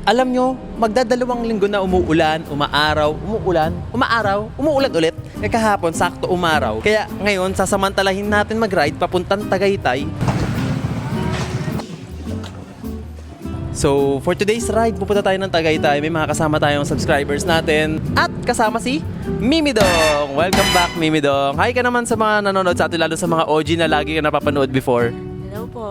Alam nyo, magdadalawang linggo na umuulan, umaaraw, umuulan, umaaraw, umuulan ulit. Kahapon, sakto umaraw. Kaya ngayon, sasamantalahin natin mag-ride papuntang Tagaytay. So, for today's ride, pupunta tayo ng Tagaytay. May mga kasama tayong subscribers natin. At kasama si Mimidong. Welcome back, Mimidong. Hi ka naman sa mga nanonood sa atin, lalo sa mga OG na lagi ka napapanood before. Hello po.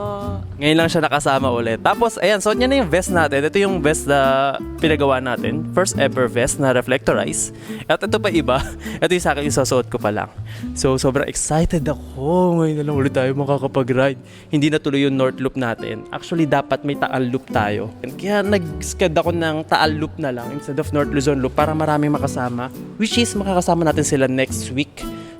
Ngayon lang siya nakasama ulit. Tapos, ayan, suot niya na yung vest natin. Ito yung vest na pinagawa natin. First ever vest na reflectorize. At ito pa iba. Ito yung sa akin, yung sasuot ko pa lang. So, sobrang excited ako. Ngayon na lang ulit tayo makakapag-ride. Hindi na tuloy yung North Loop natin. Actually, dapat may Taal Loop tayo. Kaya nag-sked ako ng Taal Loop na lang instead of North Luzon Loop para maraming makasama. Which is, makakasama natin sila next week.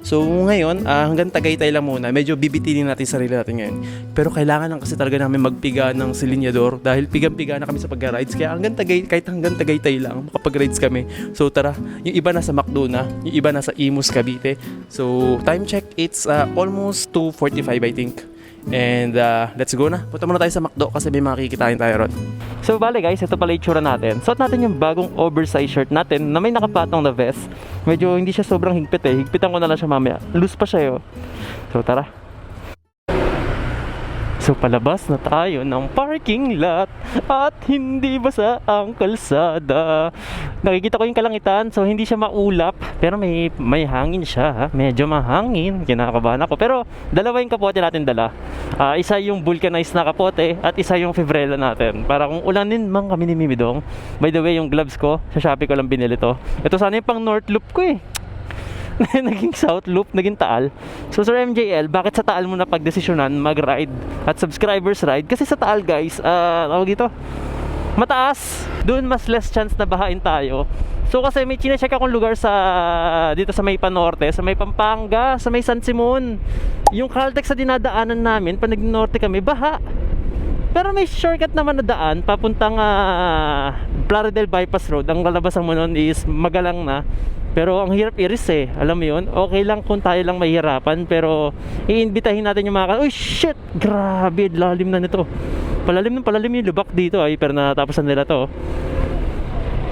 So ngayon, hanggang Tagaytay lang muna. Medyo bibitinin natin sarili natin ngayon. Pero kailangan lang kasi talaga namin magpiga ng silinyador dahil pigang-piga na kami sa pag-rides. Kaya kahit hanggang Tagaytay lang, makapag-rides kami. So tara, yung iba nasa McDo na, yung iba nasa Imus, Cavite. So time check, it's almost 2:45 I think. And let's go na. Punta muna tayo sa McDo kasi may makikitain tayo ron. So bale guys, ito pala yung itsura natin. Suot natin yung bagong oversized shirt natin na may nakapatong na vest. Medyo hindi siya sobrang higpit eh. Higpitan ko na lang siya mamaya. Loose pa siya yo. So tara. So palabas na tayo ng parking lot at hindi basa ang kalsada. Nakikita ko yung kalangitan, so hindi siya maulap, pero may hangin siya ha? Medyo mahangin, kinakabahan ako. Pero dalawa yung kapote natin dala. Isa yung vulcanized na kapote at isa yung Fibrella natin. Para kung ulanin man kami ni Mimidong. By the way, yung gloves ko, sa Shopee ko lang binili to. Ito sana yung pang North Loop ko eh. Naging South Loop, naging Taal. So Sir MJL, bakit sa Taal mo na pagdesisyonan mag-ride at subscribers ride? Kasi sa Taal guys, tawag dito, mataas. Doon mas less chance na bahain tayo. So kasi may chine-check akong lugar dito sa may Panorte, sa may Pampanga, sa may San Simon. Yung Caltex sa dinadaanan namin, pag nag-norte kami, baha. Pero may shortcut naman na daan papuntang Plaridel Bypass Road. Ang kalabasan mo nun is Magalang na. Pero ang hirap i-risk eh. Alam mo yun? Okay lang kung tayo lang mahirapan. Pero iimbitahin natin yung mga uy shit! Grabe! Lalim na nito. Palalim yung lubak dito ay. Pero natapusan nila to.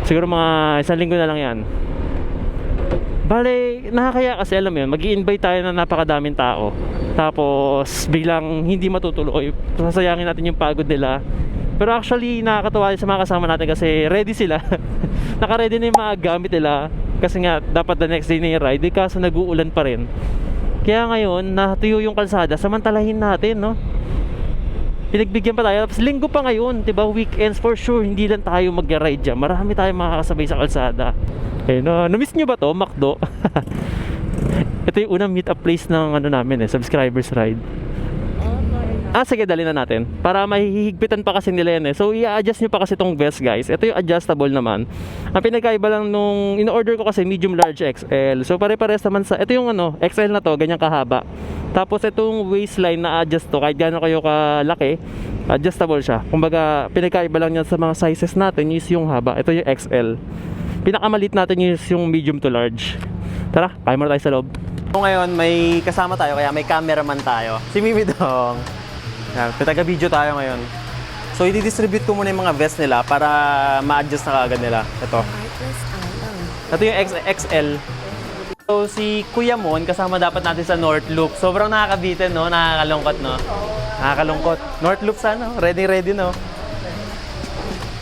Siguro mga 1 linggo na lang yan. Bale, nakakaya kasi alam mo yun. Mag-i-invite tayo na napakadaming tao. Tapos biglang hindi matutuloy. Sasayangin natin yung pagod nila. Pero actually nakakatawa sa mga kasama natin kasi ready sila. Naka-ready na yung mga gamit nila. Kasi nga dapat the next day na yung ride, kaso nag-uulan pa rin. Kaya ngayon natuyo yung kalsada, samantalahin natin, no? Pinagbigyan pa tayo. Tapos linggo pa ngayon, diba? Weekends for sure. Hindi lang tayo mag-ride dyan. Marami tayong makakasabay sa kalsada. Na-miss nyo ba to, McDo? Ito yung unang meet up place ng namin subscribers ride. Sige, dali na natin. Para mahihigpitan pa kasi nila yan eh. So, i-adjust nyo pa kasi tong vest guys. Ito yung adjustable naman. Ang pinagkaiba lang nung in-order ko kasi medium, large, XL. So, pare-pares naman sa... Ito yung XL na to, ganyan kahaba. Tapos, itong waistline na adjust to, kahit gano'n kayo kalaki, adjustable siya. Kumbaga, pinagkaiba lang yan sa mga sizes natin is yung haba. Ito yung XL. Pinakamalit natin is yung medium to large. Tara, kaya muna tayo sa loob. So, ngayon, may kasama tayo, kaya may cameraman tayo. Si Mimidong. Yan, taga-video tayo ngayon. So, i-distribute ko muna yung mga vest nila para ma-adjust na kaagad nila. Ito yung XL. So, si Kuya Mon, kasama dapat natin sa North Loop. Sobrang nakakabitin, no? Nakakalungkot, no? Nakakalungkot. North Loop sana, ready, no?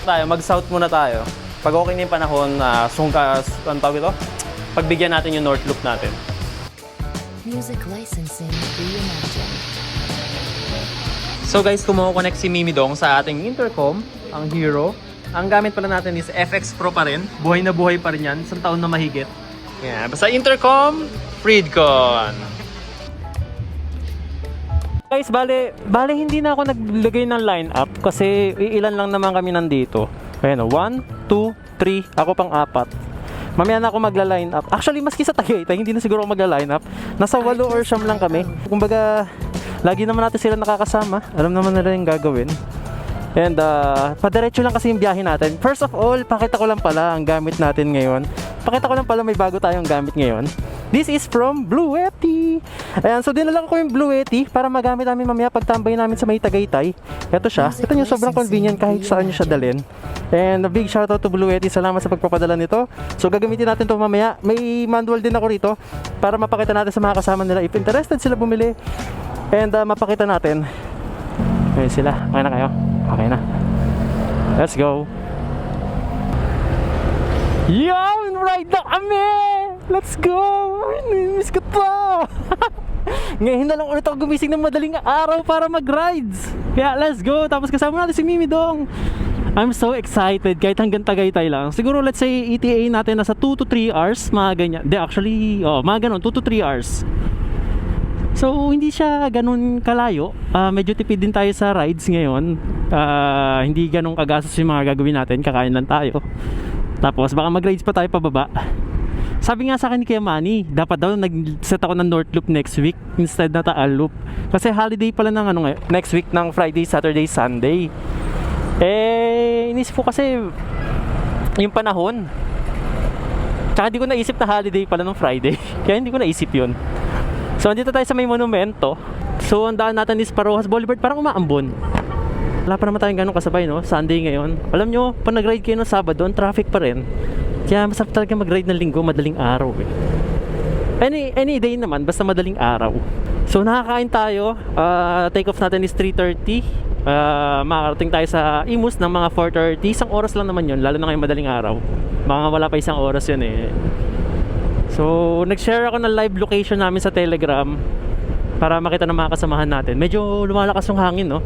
Mag-south muna tayo. Pag okay na yung panahon, ang tawag ito? Pagbigyan natin yung North Loop natin. Music licensing reimagined. So guys, kumukonect si Mimidong sa ating intercom, ang Hero. Ang gamit pala natin is FX Pro pa rin. Buhay na buhay pa rin yan. Isang taon na mahigit. Yan. Basta intercom, Freedcon. Guys, bale hindi na ako naglagay ng line-up kasi ilan lang naman kami nandito. Ayan, 1, 2, 3, ako pang 4. Mamaya na ako magla-line up. Actually, maski sa Tagaytay, hindi na siguro ako magla-line up. Nasa 8 or 9 lang kami. Kumbaga, lagi naman natin sila nakakasama. Alam naman nila yung gagawin. And padiretso lang kasi yung biyahe natin. First of all, pakita ko lang pala ang gamit natin ngayon. Pakita ko lang pala may bago tayong gamit ngayon. This is from Blue Yeti. morning. Ayan, so dinala ko yung Blue Yeti para magamit namin mamaya pagtambay namin sa may Tagaytay. Ito siya. Ito yung sobrang convenient kahit saan nyo siya dalhin. And a big shoutout to Blue Yeti. Salamat sa pagpapadala nito. So gagamitin natin to mamaya. May manual din ako rito para mapakita natin sa mga kasama nila if interested sila bumili. And mapakita natin. Okay sila. Okay na kayo? Okay na. Let's go. Yan! Ride na kami! Let's go! Miss ko to! Ngayon na lang ulit ako gumising ng madaling araw para mag-rides. Kaya let's go! Tapos kasama natin si Mimi Dong. I'm so excited kahit hanggang Tagaytay lang. Siguro let's say ETA natin nasa 2 to 3 hours. Mga ganyan. Actually, mga ganun. 2 to 3 hours. So hindi siya ganun kalayo. Medyo tipid din tayo sa rides ngayon. Hindi ganun kagastos yung mga gagawin natin. Kakain lang tayo. Tapos baka mag-rides pa tayo pababa. Sabi nga sa akin ni Kuya Manny, dapat daw nag-set ako ng North Loop next week instead na Taal Loop. Kasi holiday pala ng next week ng Friday, Saturday, Sunday. Inisip ko kasi yung panahon. Tsaka hindi ko naisip na holiday pala ng Friday. Kaya hindi ko naisip yun. So andito tayo sa may monumento. So ang daan natin is Parojas Boulevard, parang umaambon. Wala pa naman tayong ganun kasabay, no? Sunday ngayon. Alam nyo, pag nag-ride kayo ng Sabado, traffic pa rin. Kaya masarap talaga mag-ride ng Linggo, madaling araw eh. Any day naman, basta madaling araw. So nakakain tayo. Take off natin is 3:30. Makakarating tayo sa Imus ng mga 4:30. Isang oras lang naman yun, lalo na ngayong madaling araw. Baka wala pa isang oras yun eh. So nag-share ako ng live location namin sa Telegram para makita ng mga kasamahan natin. Medyo lumalakas yung hangin, no?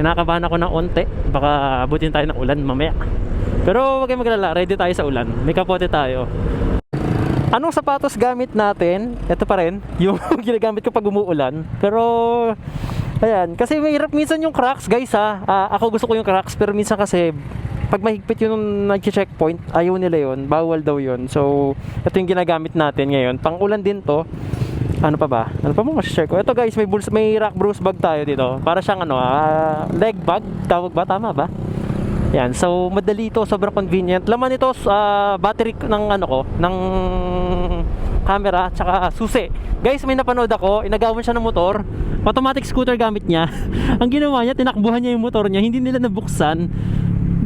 Kinakabahan ako ng onte. Baka abutin tayo ng ulan mamaya. Pero wag kayong maglala, ready tayo sa ulan. May kapote tayo. Anong sapatos gamit natin? Ito pa rin, yung ginagamit ko pag umuulan. Pero ayan, kasi may hirap minsan yung Crocs, guys ha. Ako gusto ko yung Crocs, pero minsan kasi pag mahigpit yung nag-checkpoint, ayaw nila yun, bawal daw yun. So ito yung ginagamit natin ngayon. Pang ulan din to. Ano pa ba? Ano pa mo share ko? Ito guys, may rock bruise bag tayo dito. Para siyang leg bag, tawag ba? Tama ba? Yan, so madali ito, sobrang convenient. Laman ito battery ng ng camera tsaka susi. Guys, may napanood ako, inagawan siya ng motor. Automatic scooter gamit niya. Ang ginawa niya, tinakbuhan niya yung motor niya, hindi nila nabuksan.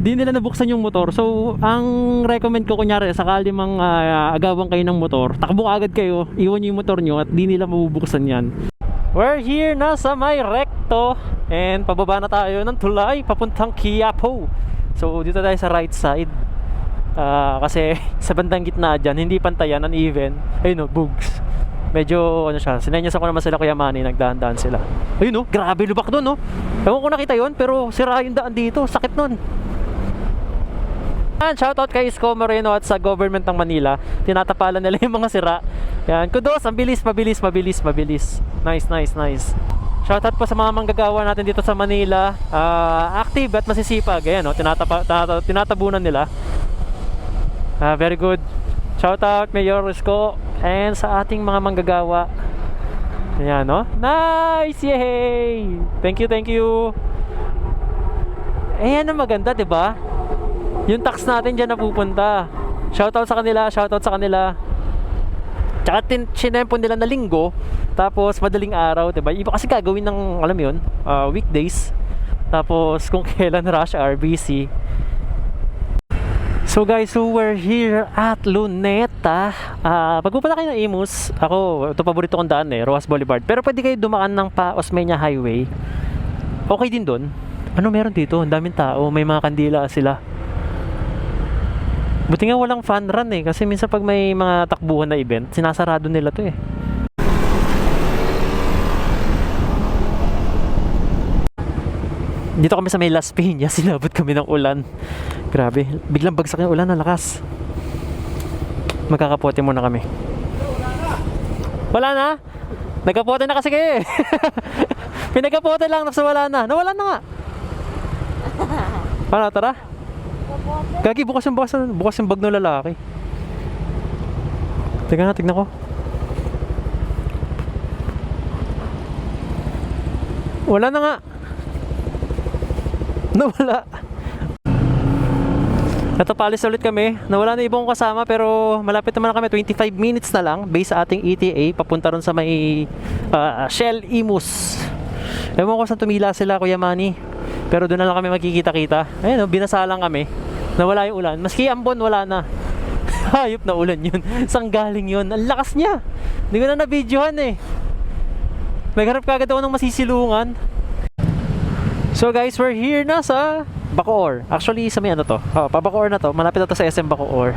Hindi nila nabuksan yung motor. So, ang recommend ko kunyari, sakali mang agawan kayo ng motor, takbo agad kayo, iwan niyo yung motor niyo at di nila mabubuksan yan. We're here na sa may recto and pababa na tayo ng tulay papuntang Quiapo. So dito tayo sa right side. Kasi sa bandang gitna dyan, hindi pantayan, uneven. Ayun o, bugs. Medyo siya, sinenyas ako naman sila Kuya Manny, nagdahan-dahan sila. Ayun o, grabe lubak doon o. Ewan ko nakita yun, pero sira yung daan dito, sakit nun. Shoutout kay Isko Moreno at sa government ng Manila. Tinatapalan nila yung mga sira. Yan, kudos, ang bilis, mabilis. Nice. Shoutout po sa mga manggagawa natin dito sa Manila. Active at masisipag. Ayan, no? Tinatabunan nila. Very good. Shoutout Mayor Isko and sa ating mga manggagawa. Ayan, no? Nice! Yay! Thank you. Ayan ang maganda, diba? Yung tax natin dyan napupunta. Shoutout sa kanila. Tsaka sinempon nila na linggo. Tapos madaling araw, diba? Iba kasi gagawin ng, alam yun, weekdays. Tapos kung kailan rush hour, busy. So guys, so we're here at Luneta. Pag pupunta kayo ng Imus, ito paborito kong daan Rojas Boulevard. Pero pwede kayo dumaan ng pa Osmeña Highway. Okay din doon. Ano meron dito? Ang daming tao, may mga kandila sila. Buti nga walang fun run kasi minsan pag may mga takbuhan na event, sinasarado nila to Dito kami sa may Las Piñas, sinabot kami ng ulan. Grabe, biglang bagsak yung ulan, ang lakas. Magkakapote muna kami. Wala na? Nagkapote na kasi kayo Pinagkapote lang, wala na. Nawala na nga. Paano, tara? Gagi, bukas yung bag ng lalaki. Tignan ko. Wala na nga. Nawala. Ito palis ulit kami. Nawala na ibang kasama pero malapit naman na kami. 25 minutes na lang based sa ating ETA papunta ron sa may Shell Imus. Ewan ko saan tumila sila, Kuya Manny. Pero doon na lang kami magkikita-kita. Ayun, binasa lang kami. Nawala yung ulan. Maski ambon, wala na. Hayop na ulan yun. Saan galing yun? Ang lakas niya. Hindi ko na na-videohan eh. Nagharap kagad ako ng masisilungan. So guys, we're here na sa Bacoor. Actually, sa may ano to? Pa-Bacoor na to. Malapit na to sa SM Bacoor.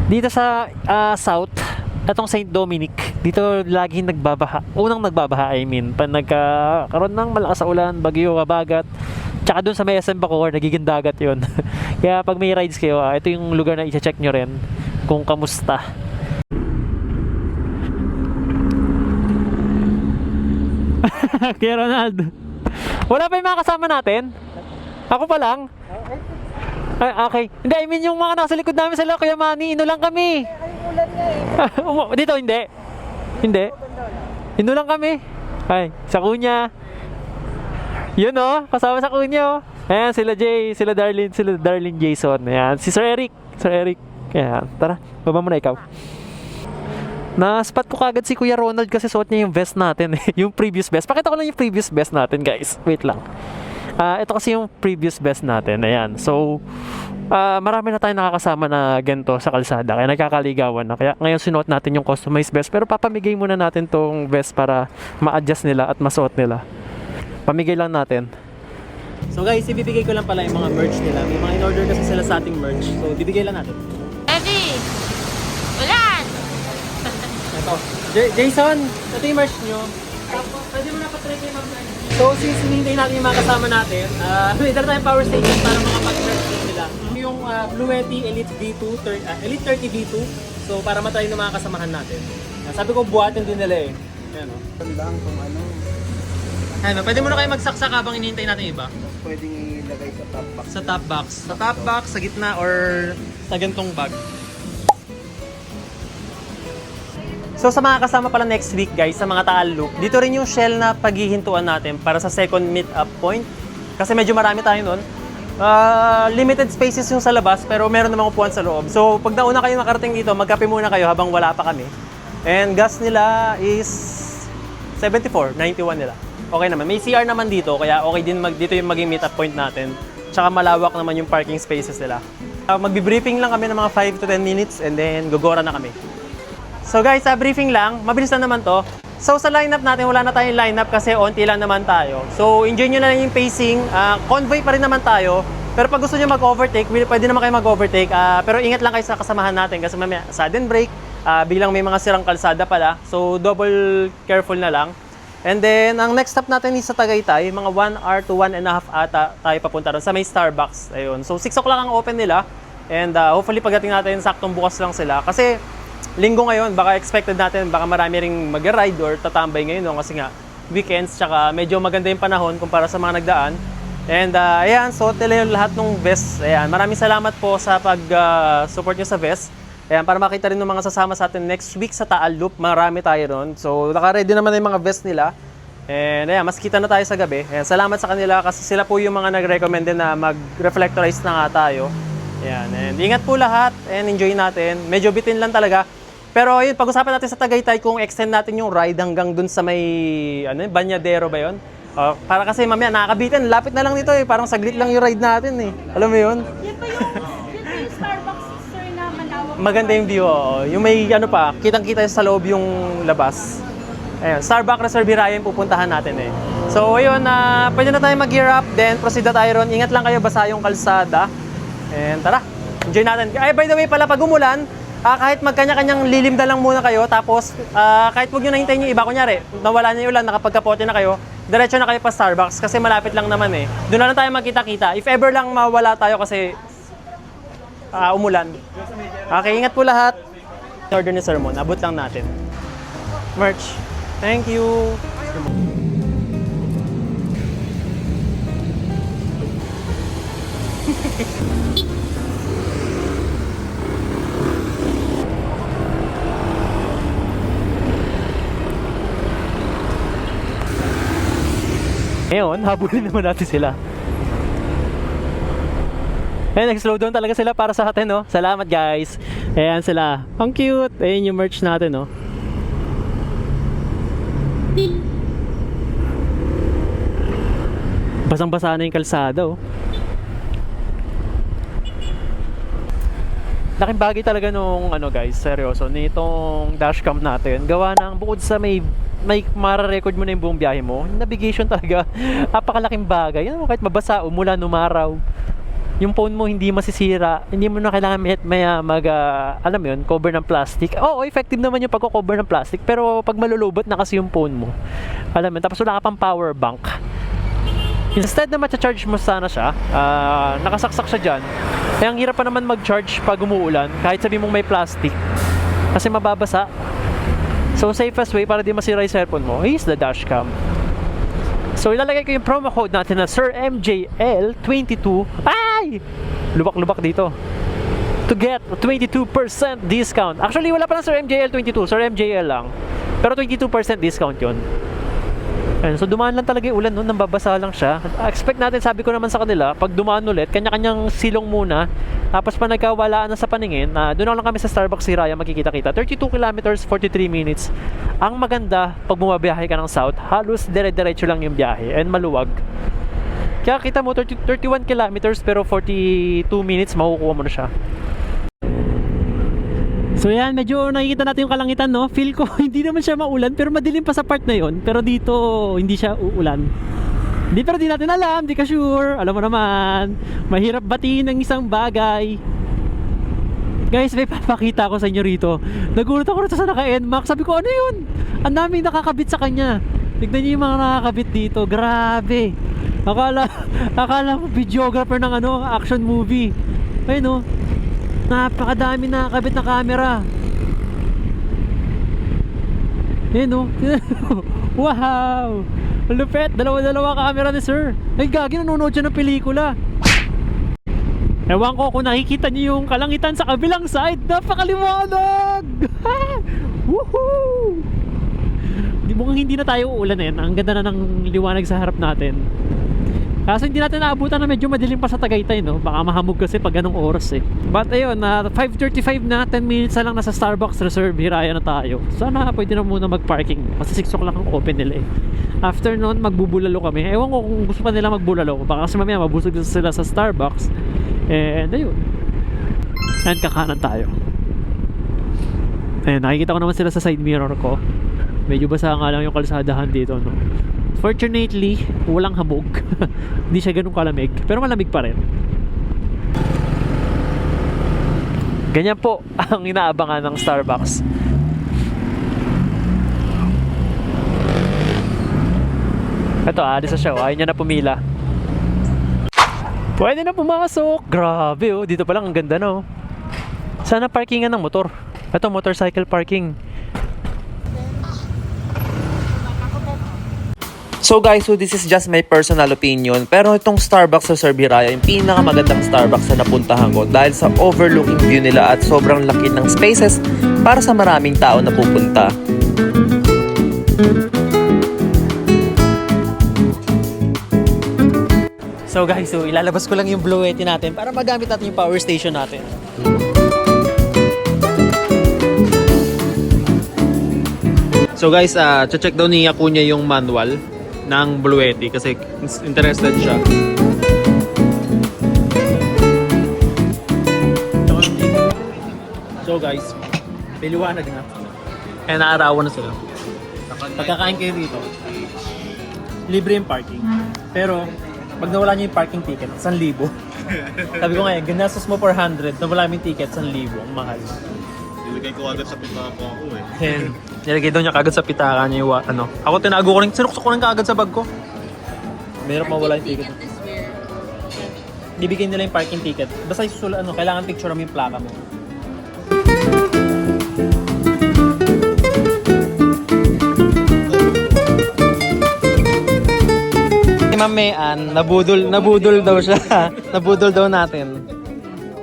Dito sa South, itong St. Dominic, dito laging nagbabaha. Unang nagbabaha, I mean. Pag nagkakaroon ng malakas sa ulan, bagyo, kabagat. Tsaka dun sa may SM Bacoor, nagiging dagat yun. Kaya pag may rides kayo, ito yung lugar na i-check nyo rin kung kamusta. Kaya Ronald, wala pa yung mga kasama natin? Ako pa lang? Ay, okay. Hindi, I mean yung mga nasa likod namin sila, Kuya Manny, ino lang kami. Dito, hindi. Hindi. Ino lang kami. Ay, sa kunya. Yun oh, kasama sa kunya oh. Ayan, sila Jay, sila Darlene Jason. Ayan, si Sir Eric. Sir Eric. Ayan, tara, baba mo na ikaw. Na-spot ko kagad si Kuya Ronald kasi suot niya yung vest natin. Yung previous vest. Pakita ko lang yung previous vest natin, guys. Wait lang. Ito kasi yung previous vest natin. Ayan. So, marami na tayong nakakasama na ganito sa kalsada. Kaya nagkakaligawan na. Kaya ngayon sinuot natin yung customized vest. Pero papamigay muna natin tong vest para ma-adjust nila at masuot nila. Pamigay lang natin. So guys, ibibigay ko lang pala yung mga merch nila. May mga in-order kasi sila sa ating merch. So, bibigay lang natin. Ready! Ulan! Ito. Jason, ito yung merch nyo. Pwede mo na patry kayo ma'am. So, since hinihintay natin yung mga kasama natin, may dala tayong power station para makapag-merch din sila. Yung Bluetti Elite V2, Elite 30 V2. So, para matry ng mga kasamahan natin. Sabi ko, buhatin din nila eh. Ayan o. Lang kung ano, Ayan o, pwede mo na kayo magsaksak habang hinihintay natin iba. pwedeng ilagay sa top box. Sa top box. Sa top box, sa gitna, or sa gantong bag. So sa mga kasama pala next week guys, sa mga Taal Loop, dito rin yung Shell na paghihintuan natin para sa second meet-up point. Kasi medyo marami tayo nun. Limited spaces yung sa labas, pero meron namang upuan sa loob. So pag nauna kayo makarating dito, magkape muna kayo habang wala pa kami. And gas nila is 74, 91 nila. Okay naman. May CR naman dito, kaya okay din dito yung maging meet-up point natin. Tsaka malawak naman yung parking spaces nila. Magbi-briefing lang kami ng mga 5 to 10 minutes and then gogora na kami. So guys, briefing lang. Mabilis na naman to. So sa lineup natin, wala na tayong lineup kasi onti lang naman tayo. So enjoy nyo na lang yung pacing. Convoy pa rin naman tayo. Pero pag gusto nyo mag-overtake, pwede naman kayo mag-overtake. Pero ingat lang kayo sa kasamahan natin kasi mamaya sudden break. Biglang may mga sirang kalsada pala. So double careful na lang. And then, ang next stop natin is sa Tagaytay. Mga 1 hour to 1.5 ata tayo papunta ron sa may Starbucks. Ayun. So 6 o'clock ang open nila. And hopefully pagdating natin, saktong bukas lang sila. Kasi linggo ngayon, baka expected natin, baka marami ring mag-ride or tatambay ngayon, no? Kasi nga, weekends, tsaka medyo maganda yung panahon kumpara sa mga nagdaan. And ayan, so tila yung lahat ng vest. Ayan, maraming salamat po sa pag-support nyo sa vest. Ayan, para makita rin ng mga sasama sa atin next week sa Taal Loop, marami tayo ron. So, naka-ready naman yung mga vest nila. And ayan, mas kita na tayo sa gabi. Ayan, salamat sa kanila kasi sila po yung mga nag-recommend din na mag-reflectorize na nga tayo. Ayan, and ingat po lahat and enjoy natin. Medyo bitin lang talaga. Pero yun, pag-usapan natin sa Tagaytay kung extend natin yung ride hanggang dun sa may Banyadero ba yun? Para kasi mamaya nakakabitin, lapit na lang dito eh. Parang saglit lang yung ride natin eh. Alam mo yun? Yan pa yung Starbucks sir na malawak. Maganda yung view, oo. Yung may ano pa, kitang-kita sa loob yung labas. Ayun, Starbucks Reserve yung pupuntahan natin eh. So ayun, pwede na tayo mag-gear up, then proceed na tayo ron. Ingat lang kayo, basa yung kalsada. And tara, enjoy natin. Ay, by the way pala, pag umulan, kahit magkanya-kanyang lilim na lang muna kayo, tapos kahit huwag nyo nahintayin yung iba, kunyari, nawala na yung ulan, nakapagkapote na kayo, diretso na kayo pa Starbucks kasi malapit lang naman eh. Doon na lang tayo magkita-kita. If ever lang mawala tayo kasi umulan. Okay, ingat po lahat. Order ni Sermon, abot lang natin. Merch. Thank you. Ngayon, habulin naman natin sila. Ayan, nag-slow down talaga sila para sa atin, no? Salamat, guys. Ayan sila. Ang cute. Ayan yung merch natin, no? Basang-basa na yung kalsada, oh. Laking bagay talaga nung ano guys, seryoso, nitong dashcam natin. Gawa ng bukod sa may mara-record mo na yung buong biyahe mo, navigation talaga, napakalaking bagay. Yan mo, kahit mabasa, umulan, umaraw, yung phone mo hindi masisira, hindi mo na kailangan alam mo yun, cover ng plastic. Oo, effective naman yung pagko-cover ng plastic, pero pag malulubot na kasi yung phone mo, alam mo, tapos wala ka pang power bank. Instead na matcha-charge mo sana siya, nakasaksak siya dyan. Kaya ang hirap pa naman mag-charge pag umuulan, kahit sabi mong may plastic. Kasi mababasa. So, safest way para di masira yung cellphone mo is the dashcam. So, ilalagay ko yung promo code natin na SirMJL22. Ay! Lubak-lubak dito. To get 22% discount. Actually, wala pa lang SirMJL22. SirMJL lang. Pero 22% discount yun. Ayan, so dumaan lang talaga yung ulan noon, nambabasa lang siya. Expect natin, sabi ko naman sa kanila, pag dumaan ulit, kanya-kanyang silong muna. Tapos pa nagkawalaan na sa paningin, doon lang kami sa Starbucks si Raya magkikita-kita. 32 kilometers, 43 minutes. Ang maganda, pag bumabiyahe ka ng south, halos dire-diretso lang yung biyahe and maluwag. Kaya kita mo, 31 kilometers pero 42 minutes, makukuha mo na siya. So yan, medyo nakikita natin yung kalangitan, no? Feel ko hindi naman siya maulan, pero madilim pa sa part na yon. Pero dito hindi siya uulan. Hindi, pero di natin alam, di ka sure. Alam mo naman, mahirap batiin ng isang bagay. Guys, may papakita ko sa inyo rito. Nagulat ako rito sa naka-NMAX. Sabi ko, ano yun? Ang daming nakakabit sa kanya. Tignan niyo yung mga nakakabit dito. Grabe. Akala mo videographer ng action movie. Ayun, no? Napakadami na kabit na camera. Yan o. Wow! Lupet! Dalawa camera ni sir. Ay gagi, nanonood siya ng pelikula. Ewan ko kung nakikita niyo yung kalangitan sa kabilang side. Napakaliwanag! Woohoo! Mukhang hindi na tayo uulan eh. Ang ganda na ng liwanag sa harap natin. Kaso hindi natin naabutan na medyo madilim pa sa Tagaytay, no? Baka mahamog kasi pag ganong oras eh. But ayun, 5:35 na, 10 minutes na lang nasa Starbucks Reserve, Hiraya na tayo. Sana pwede na muna mag-parking. Kasi 6 o'clock ang open nila eh. After nun, magbubulalo kami. Ewan ko kung gusto pa nila magbulalo. Baka kasi mamaya mabusog sila sa Starbucks. And ayun. And kakanan tayo. Ayun, nakikita ko naman sila sa side mirror ko. Medyo basa nga lang yung kalsadahan dito, no? Fortunately, walang hamog. Hindi siya ganun kalamig, pero malamig pa rin. Ganyan po ang inaabangan ng Starbucks. Ito, alis na siya. Ayaw niya na pumila. Pwede na pumasok. Grabe, oh. Dito pa lang, ang ganda, no? Sana parkingan ng motor. Ito, motorcycle parking. So guys, this is just my personal opinion. Pero itong Starbucks sa Hiraya, yung pinakamagandang Starbucks na napuntahan ko dahil sa overlooking view nila at sobrang laki ng spaces para sa maraming tao na pupunta. So guys, ilalabas ko lang yung Bluetti natin para magamit natin yung power station natin. So guys, check daw ni Akunya yung manual ng Bluetti kasi interested siya. So guys, piliwanag na. Eh, naarawan na sila. Pagkakain kayo dito, libre yung parking. Pero, pag nawala nyo yung parking ticket, 1,000. Sabi ko ngayon, ginastos mo 400, nawala mo yung ticket, 1,000. Ang mahal. Nilagay ko agad sa pitaka ko ako eh. And, nilagay daw niya kagad sa pitaka niya yung Ako tinago ko rin, sinukso ko rin kagad sa bag ko. Mahirap mawala yung ticket. Bibigyan nila yung parking ticket. Basta isusulat, kailangan picture mo yung plaka mo. Si Ma'am Mayan, nabudol daw siya. Nabudol daw natin.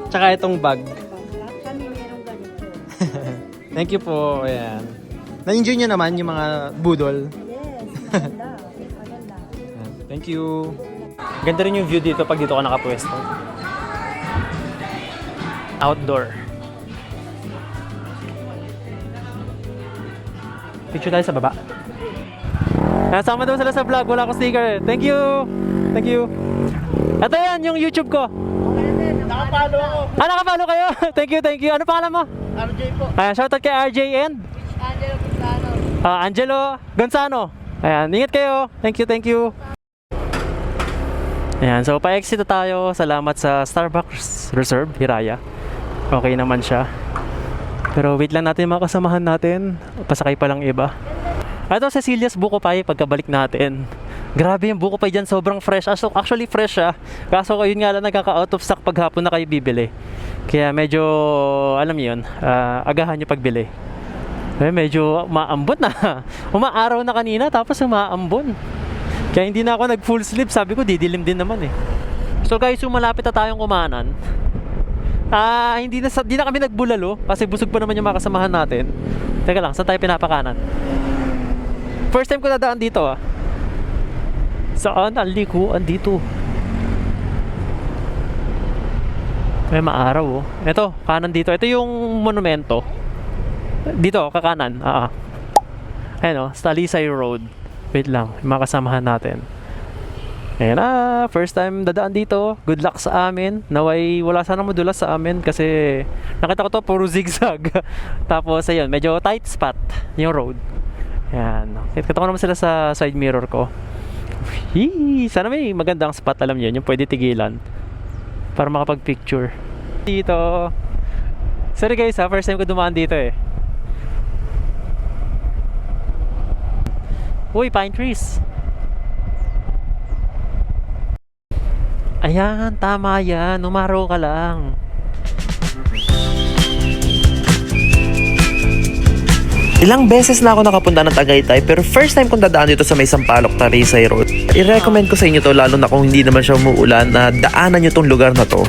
Tsaka itong bag. Thank you po. Ayan. Na-enjoy nyo naman yung mga budol. Yes, maganda. Thank you. Ganda rin yung view dito pag dito ka nakapwesto. outdoor. Picture tayo sa baba. Nasama daw sila sa vlog, wala akong sticker. Thank you! Thank you! Ito yan, yung YouTube ko. Nakapalo ako. Nakapalo kayo? Thank you. Ano pangalan mo? RJ po. Ayan, shoutout kay RJ and Angelo Pizano. Angelo Gonzano. Ayan, ingat kayo. Thank you. Ayan, so pa-exit na tayo. Salamat sa Starbucks Reserve, Hiraya. Okay naman siya. Pero wait lang natin mga kasamahan natin. Pasakay pa lang iba. Ito, Cecilia's Buko Pie, pagkabalik natin. Grabe yung Buko Pie dyan, sobrang fresh. Actually fresh siya. Kaso yun nga lang, nagkaka-out of stock pag hapon na kayo bibili. Kaya medyo, alam niyo yun, agahan nyo pagbili. Medyo umaambon na. Umaaraw na kanina, tapos umaambon. Kaya hindi na ako nag full sleep. Sabi ko, didilim din naman eh. So guys, malapit na tayong kumanan. Hindi na kami nagbulalo kasi busog pa naman yung mga kasamahan natin. Teka lang, saan tayo pinapakanan? First time ko nadaan dito Saan ang likuan dito? May maaraw Ito, kanan dito. Ito yung monumento. Dito, kakanan. Ayan Talisay Road. Wait lang, yung mga kasamahan natin. Ayan first time dadaan dito. Good luck sa amin. Naway wala sana madulas sa amin kasi nakita ko to puro zigzag. Tapos ayun, medyo tight spot yung road. Ayan. Kita ko naman sila sa side mirror ko. Sana may magandang spot, alam niyo, yung pwede tigilan para makapag-picture. Dito. Sorry guys first time ko dumaan dito Uy, pine trees. Ayan, tama yan. Umaraw ka lang. Ilang beses na ako nakapunta ng Tagaytay pero first time kong dadaan dito sa may Sampaloc, Talisay Road. I-recommend ko sa inyo to lalo na kung hindi naman siya umuulan na daanan nyo tong lugar na to.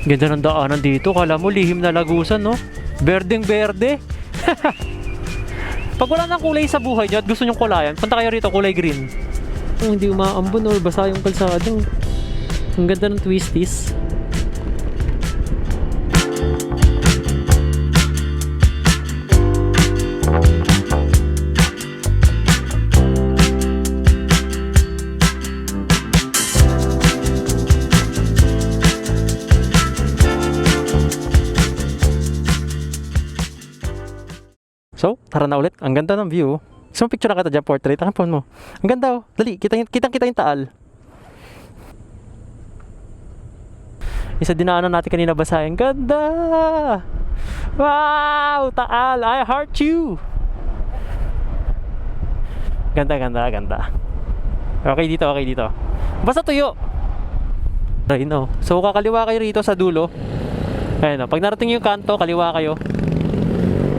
Ganda ng daanan dito. Kala mo lihim na lagusan, no? Berdeng berde. Pag wala nang kulay sa buhay nyo at gusto nyong kulayan, punta kayo rito, kulay green. Hindi umaambon or basa yung kalsada. Ang ganda ng twisties. So, tara na ulit. Ang ganda ng view. Gusto mo picture na kita dyan, portrait? Ang phone mo. Ang ganda Dali, kitang-kita yung taal. Isa dinaanan natin kanina basahin. Ganda! Wow! Taal! I heart you! Ganda. Okay dito. Basta tuyo! Right now. So, kakaliwa kayo rito sa dulo. Ayun pag narating yung kanto, kaliwa kayo.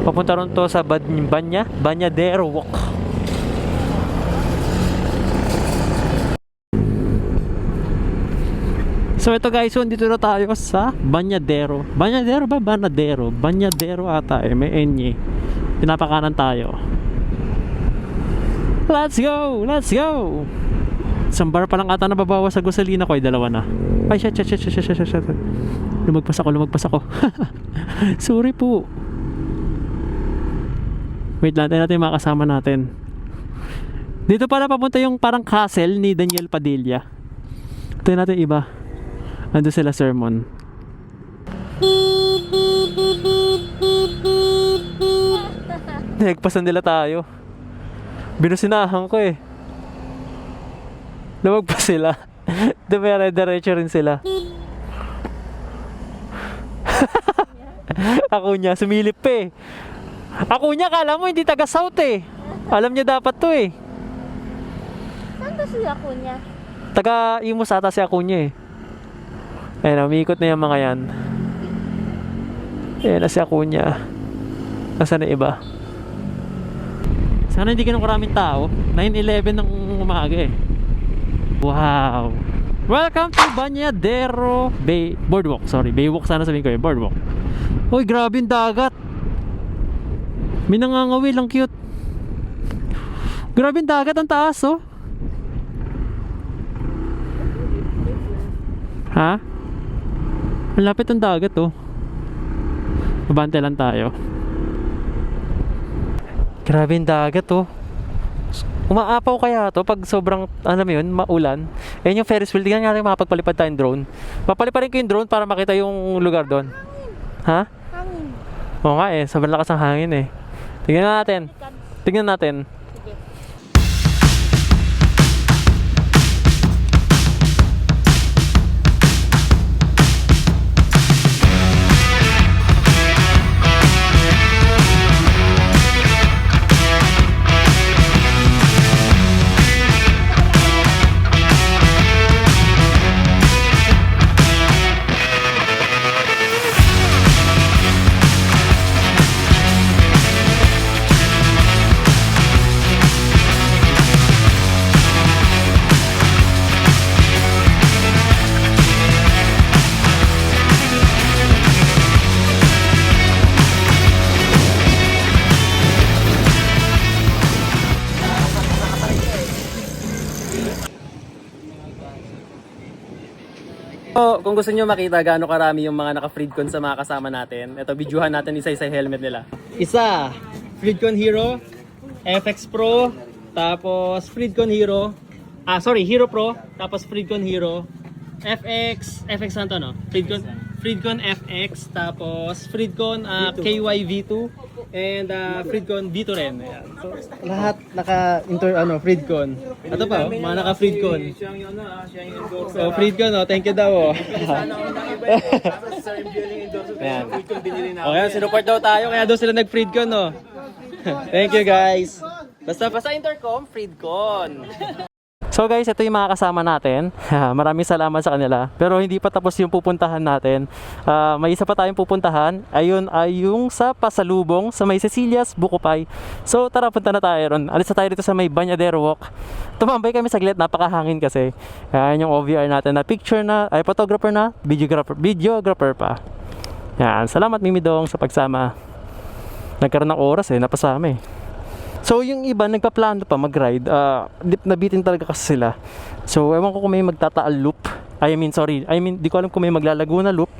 Papunta ron to sa Bañadero Walk. So ito guys, dito na tayo sa Bañadero. Bañadero ba? Banadero. Bañadero ata may N. Pinapakanan tayo. Let's go! Isang bar pa lang ata nababawas sa gasolina ko ay dalawa na. Ay, shit. Lumagpas ako. Sorry po. Wait lang, tayo natin yung mga kasama natin. Dito pala papunta yung parang castle ni Daniel Padilla. Tayo natin iba. Ando sila sermon. Nagpasan nila tayo. Binusinahan ko Lumagpas sila. Diretso rin sila. Ako niya, sumilip Ako niya, kala mo hindi taga South Alam niya dapat to Saan ba si Akunya? Taga Imus ata si Akunya Ayun, umiikot na yung mga yan. Ayun na si Akunya. Nasaan na iba? Sana hindi ganun karaming tao. 9:11 ng umaga Wow! Welcome to Bañadero Boardwalk. Baywalk sana sabihin ko Boardwalk. Uy, grabe yung dagat. May nangangawil, ang cute. Grabe yung dagat, ang taas Ha? Ang lapit ng dagat oh. Babante lang tayo. Grabe yung dagat oh. Umaapaw kaya to pag sobrang, alam mo yun, maulan. Ayan yung Ferris wheel. Tingnan natin makapagpalipad tayong drone. Papaliparin ko yung drone para makita yung lugar doon. Ha? Hangin. Oo nga eh, sobrang lakas ng hangin eh. Tingnan natin. Tingnan natin. So, kung gusto nyo makita gaano karami yung mga naka-Freedcon sa mga kasama natin, ito, videohan natin isa-isa yung helmet nila. Isa, Freedcon Hero, FX Pro, tapos Freedcon Hero, Hero Pro, tapos Freedcon Hero, FX ano to, no? Freedcon FX, tapos Freedcon KY V2, and Freedcon V2 rin. Ayan. So, lahat Freedcon. Ito pa, mga naka-Freedcon. So, Freedcon, thank you daw. Ayan. O yan, sinuport daw tayo, kaya daw sila nag-Freedcon, no? Thank you, guys. Basta intercom, Freedcon. So guys, ito yung mga kasama natin. Maraming salamat sa kanila. Pero hindi pa tapos yung pupuntahan natin. May isa pa tayong pupuntahan. Ayun ay yung sa Pasalubong, sa may Cecilias, Bukupay. So tara, punta na tayo ron. Alis na tayo dito sa may Bañadero Walk. Tumambay kami saglit, napakahangin kasi. Yan yung OVR natin na picture na, ay photographer na, videographer pa. Yan, salamat Mimidong sa pagsama. Nagkaroon ng oras napasama So yung iba nagpaplano pa mag-ride, nabitin talaga kasi sila. So ewan ko kung may magtataal loop. Di ko alam kung may maglalaguna loop.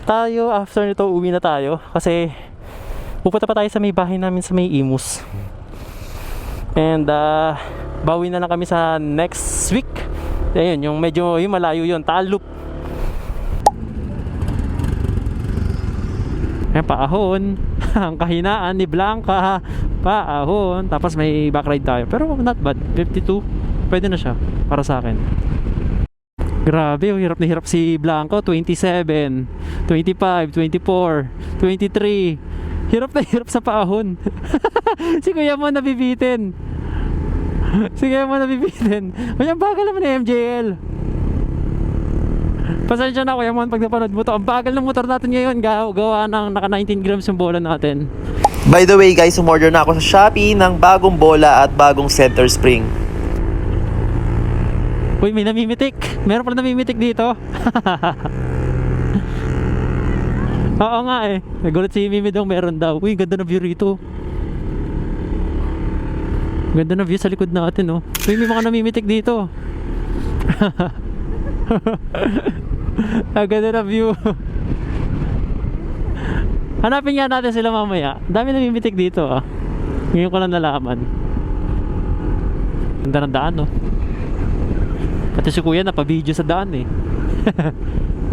Tayo after nito uwi na tayo kasi pupunta pa tayo sa may bahay namin sa may Imus. And bawi na lang kami sa next week. Ayun, yung medyo yung malayo yun, Taal Loop. Paahon. Ang kahinaan ni Blanca. Paahon. Tapos may backride tayo. Pero not bad. 52. Pwede na siya. Para sa akin. Grabe. Hirap na hirap si Blanco. 27. 25. 24. 23. Hirap na hirap sa paahon. Si Kuya mo nabibitin. Ang bagal naman ni MJL. Pasensya na Kuya Mon pag napanood mo to. Ang bagal ng motor natin ngayon, gawa ng naka 19 grams yung bola natin. By the way guys, umorder na ako sa Shopee ng bagong bola at bagong center spring. Uy, may namimitik. Meron pala namimitik dito. Oo nga nagulat si Mimi Dong, meron daw. Uy, ganda na view rito. Ganda na view sa likod natin Uy, may mga namimitik dito. Ganda na view. Hanapin nga natin sila mamaya. Dami namimitik dito Ngayon ko lang nalaman. Ganda ng daan Pati si Kuya napabideo sa daan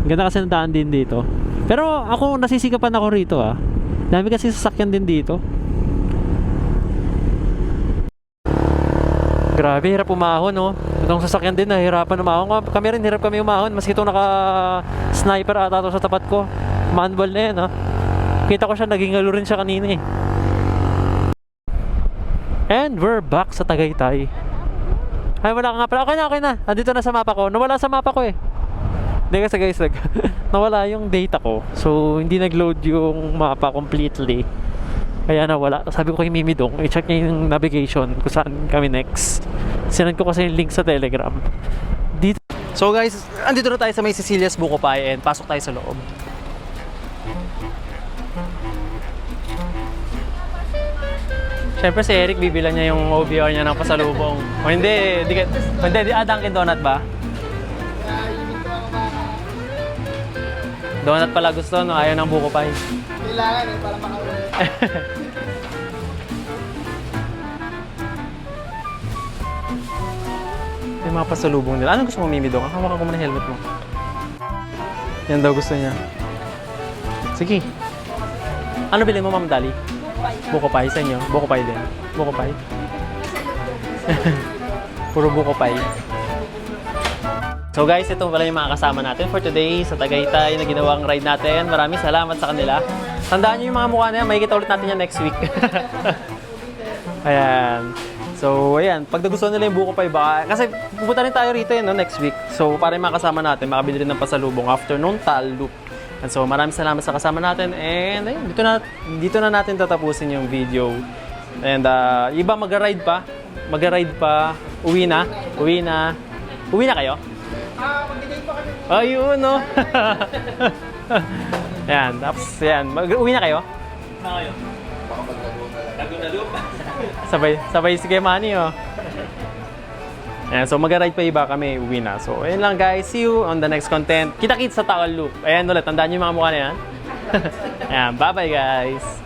Ganda kasi ng daan din dito. Pero ako nasisikapan ako rito Dami kasi sasakyan din dito. Grabe, hirap umahon Itong sasakyan din, nahihirapan umahon. Kami rin, hirap kami umahon. Maski itong naka-sniper ata to sa tapat ko. Manual na yan Kita ko siya, naging halo rin siya kanina And we're back sa Tagaytay. Ay, wala ka nga pala. Okay na. Andito na sa mapa ko. Nawala sa mapa ko Hindi kasi guys, nawala yung data ko. So, hindi nag-load yung mapa completely. Kaya nawala. Sabi ko kay Mimi Dong, i-check niya yung navigation kung saan kami next. Sinend ko kasi yung link sa Telegram. Dito. So guys, andito na tayo sa may Cecilias, Bukupay, and pasok tayo sa loob. Siyempre si Eric bibilan niya yung OVR niya ng pasalubong. O hindi, Dunkin Donut ba? Donut pala gusto, no? Ayaw ng buko pie. Kailangan eh, para makauwi. Yung mga pasalubong nila. Anong gusto mo, Mimi, Dong? Hawakan ko muna yung helmet mo. Yan daw gusto niya. Sige. Ano bilhin mo, Ma'am Dali? Buko pie sa inyo. Buko pie din. Buko pie. Puro buko pie. So guys, ito pala yung mga kasama natin for today sa Tagaytay na ginawang ride natin. Maraming salamat sa kanila. Tandaan nyo yung mga mukha na yan. Makikita ulit natin yan next week. Ayan. So, ayan. Pag nagustuhan nila yung buko pie, baka... Kasi pupunta rin tayo rito no, next week. So, para yung mga kasama natin, makabili rin ng pasalubong after nung Taal Loop. And so, maraming salamat sa kasama natin. And ayun, dito na natin tatapusin yung video. And iba mag-ride pa. Mag-ride pa. Uwi na. Uwi na. Uwi na kayo? Mag-date pa kami. Ayun, no? Yan. Tapos, yan. Uwi na kayo? Na kayo? Laguna Loop. Sabay si Kemani, oh. Ayan, so mag-ride pa iba kami, uwi na. So, ayun lang guys. See you on the next content. Kita-kits sa Taal Loop. Ayan ulit, tandaan niyo yung mga mukha na yan. Ayan, bye-bye guys.